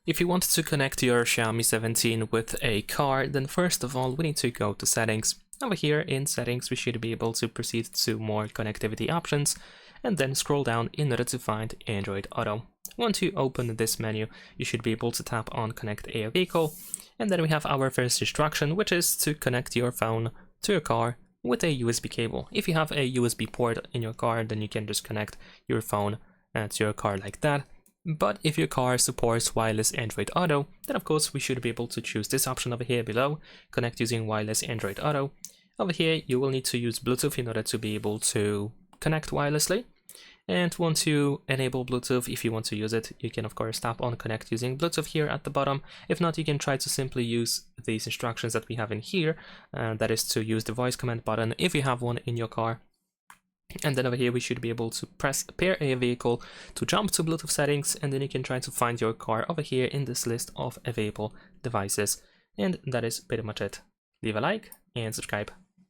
If you wanted to connect your Xiaomi 17 with a car, then first of all we need to go to settings. Over here in settings we should be able to proceed to more connectivity options and then scroll down in order to find Android Auto. Once you open this menu, you should be able to tap on connect a vehicle, and then we have our first instruction, which is to connect your phone to your car with a USB cable. If you have a USB port in your car, then you can just connect your phone to your car like that. But if your car supports wireless Android Auto, then of course we should be able to choose this option over here below, connect using wireless Android Auto. Over here you will need to use Bluetooth in order to be able to connect wirelessly. And once you enable Bluetooth, if you want to use it, you can of course tap on connect using Bluetooth here at the bottom. If not, you can try to simply use these instructions that we have in here, that is to use the voice command button if you have one in your car. And then over here we should be able to press pair a vehicle to jump to Bluetooth settings, and then you can try to find your car over here in this list of available devices. And that is pretty much it. Leave a like and subscribe.